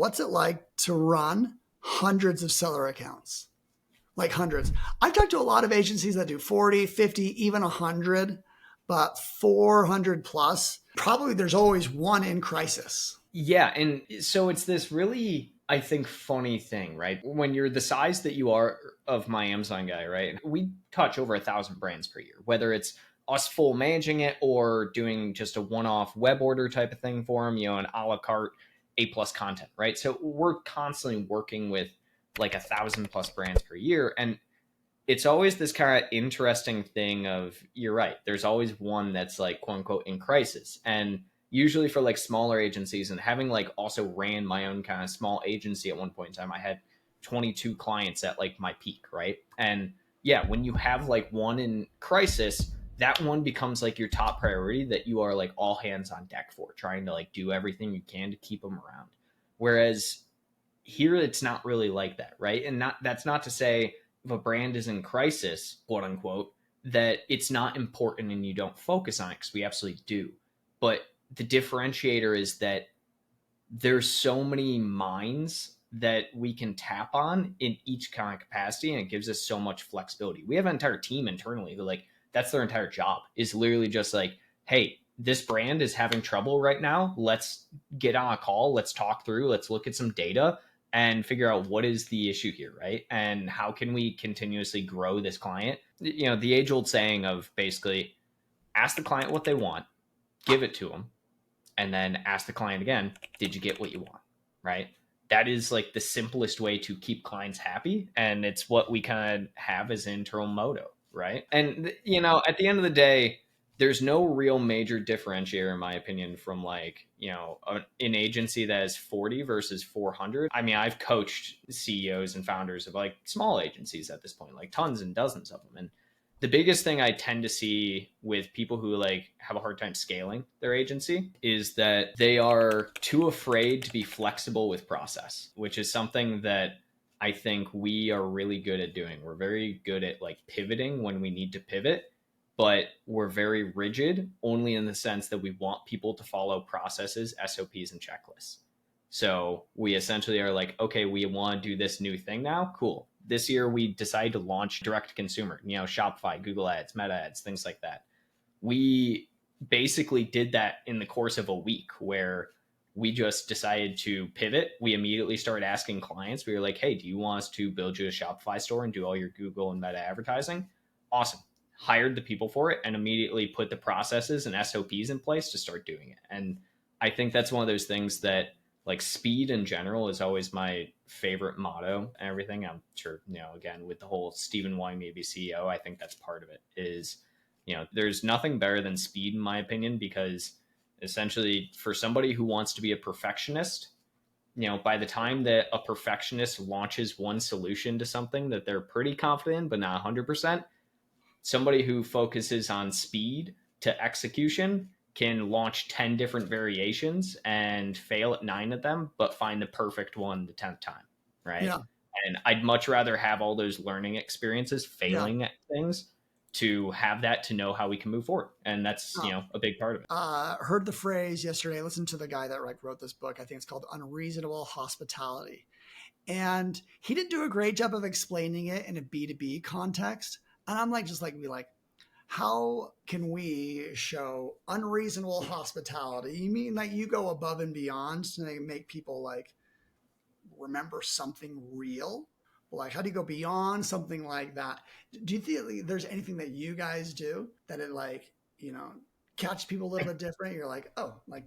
what's it like to run hundreds of seller accounts? Like hundreds. I've talked to a lot of agencies that do 40, 50, even 100, but 400 plus, probably there's always one in crisis. Yeah. And so it's this really, I think, funny thing, right? When you're the size that you are of my Amazon guy, right? We touch over 1,000 brands per year, whether it's us full managing it or doing just a one-off web order type of thing for them, an a la carte A+ content, right? So we're constantly working with like 1,000 plus brands per year. And it's always this kind of interesting thing of, you're right, there's always one that's like, quote unquote, in crisis. And usually for like smaller agencies, and having like also ran my own kind of small agency at one point in time, I had 22 clients at like my peak, right? And yeah, when you have like one in crisis, that one becomes like your top priority that you are like all hands on deck for, trying to like do everything you can to keep them around. Whereas here it's not really like that, right? And that's not to say if a brand is in crisis, quote unquote, that it's not important and you don't focus on it, because we absolutely do. But the differentiator is that there's so many minds that we can tap on in each kind of capacity, and it gives us so much flexibility. We have an entire team internally who, like, that's their entire job, is literally just like, hey, this brand is having trouble right now. Let's get on a call. Let's talk through. Let's look at some data and figure out what is the issue here, right? And how can we continuously grow this client? The age old saying of basically ask the client what they want, give it to them, and then ask the client again, did you get what you want, right? That is like the simplest way to keep clients happy. And it's what we kind of have as an internal motto, right? And, at the end of the day, there's no real major differentiator, in my opinion, from like, an agency that is 40 versus 400. I mean, I've coached CEOs and founders of like small agencies at this point, like tons and dozens of them. And the biggest thing I tend to see with people who like have a hard time scaling their agency is that they are too afraid to be flexible with process, which is something that I think we are really good at doing. We're very good at like pivoting when we need to pivot, but we're very rigid only in the sense that we want people to follow processes, SOPs, and checklists. So we essentially are like, okay, we want to do this new thing now. Cool. This year we decided to launch direct to consumer, Shopify, Google Ads, Meta Ads, things like that. We basically did that in the course of a week, where we just decided to pivot. We immediately started asking clients. We were like, hey, do you want us to build you a Shopify store and do all your Google and Meta advertising? Awesome. Hired the people for it and immediately put the processes and SOPs in place to start doing it. And I think that's one of those things that, like, speed in general is always my favorite motto and everything. I'm sure, again, with the whole Stephen wanting me to be CEO, I think that's part of it is, there's nothing better than speed, in my opinion, because essentially for somebody who wants to be a perfectionist, by the time that a perfectionist launches one solution to something that they're pretty confident in, but not 100%, somebody who focuses on speed to execution can launch 10 different variations and fail at 9 of them, but find the perfect one the 10th time, right? Yeah. And I'd much rather have all those learning experiences failing at things to have that, to know how we can move forward. And that's, a big part of it. Heard the phrase yesterday, listened to the guy that wrote this book. I think it's called Unreasonable Hospitality. And he didn't do a great job of explaining it in a B2B context. And I'm like, how can we show unreasonable hospitality? You mean like you go above and beyond to make people like remember something real? Like, how do you go beyond something like that? Do you think there's anything that you guys do that it like, catch people a little bit different? You're like, oh, like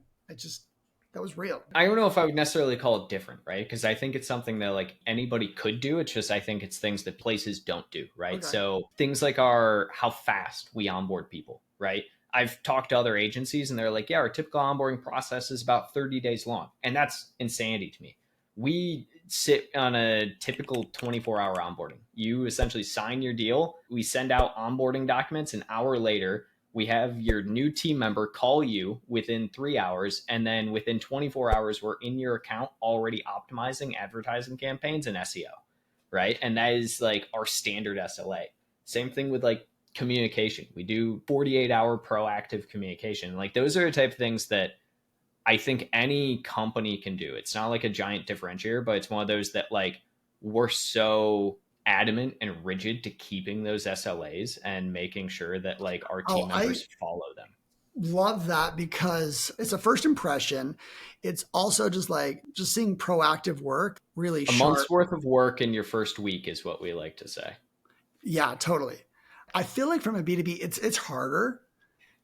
that was real. I don't know if I would necessarily call it different, right? Because I think it's something that like anybody could do. It's just, I think it's things that places don't do, right? Okay. So things like how fast we onboard people, right? I've talked to other agencies and they're like, yeah, our typical onboarding process is about 30 days long. And that's insanity to me. We sit on a typical 24-hour onboarding. You essentially sign your deal. We send out onboarding documents. An hour later, we have your new team member call you within 3 hours. And then within 24 hours, we're in your account already optimizing advertising campaigns and SEO, right? And that is like our standard SLA. Same thing with like communication. We do 48-hour proactive communication. Like those are the type of things that I think any company can do. It's not like a giant differentiator, but it's one of those that like we're so adamant and rigid to keeping those SLAs and making sure that like our Oh, team I members follow them. love that because it's a first impression. It's also just like just seeing proactive work really A sharp. month's worth of work in your first week is what we like to say. Yeah, totally. I feel like from a B2B, it's harder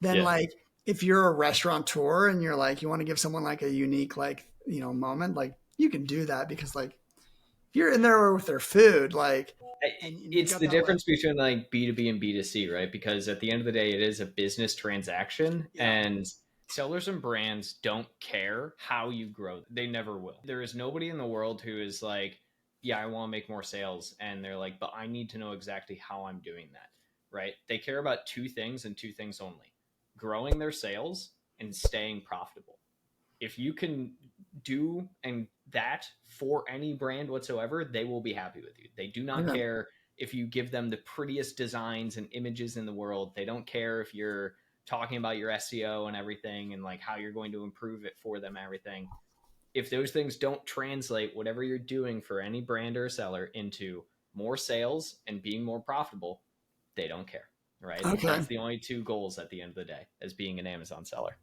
than Yeah. like if you're a restaurateur and you're like you want to give someone like a unique like moment, like you can do that because like if you're in there with their food, like and you've It's got the that like difference between like B2B and B2C, right? Because at the end of the day, it is a business transaction, yeah, and sellers and brands don't care how you grow. They never will. There is nobody in the world who is like, yeah, I want to make more sales. And they're like, but I need to know exactly how I'm doing that, right? They care about two things and two things only: growing their sales and staying profitable. If you can do and that for any brand whatsoever, they will be happy with you. They do not okay, care if you give them the prettiest designs and images in the world. They don't care if you're talking about your SEO and everything and like how you're going to improve it for them, everything. If those things don't translate whatever you're doing for any brand or seller into more sales and being more profitable, they don't care, right? okay. That's the only two goals at the end of the day as being an Amazon seller.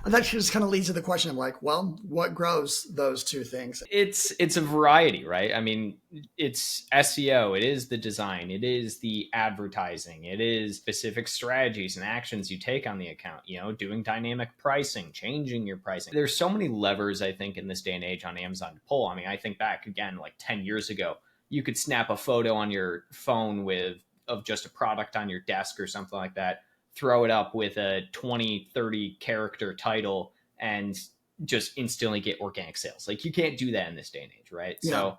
And that just kind of leads to the question of like, well, what grows those two things? It's a variety, right? I mean, it's SEO, it is the design, it is the advertising, it is specific strategies and actions you take on the account, doing dynamic pricing, changing your pricing. There's so many levers I think in this day and age on Amazon to pull. I mean, I think back again like 10 years ago, you could snap a photo on your phone with of just a product on your desk or something like that, throw it up with a 20-30 character title, and just instantly get organic sales. Like you can't do that in this day and age, right? Yeah. So,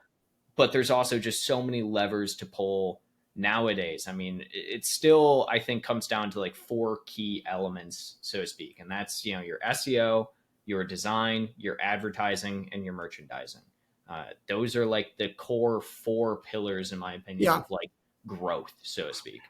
but there's also just so many levers to pull nowadays. I mean, it still I think comes down to like four key elements, so to speak, and that's your SEO, your design, your advertising, and your merchandising. Those are like the core four pillars, in my opinion, Yeah. of like growth, so to speak.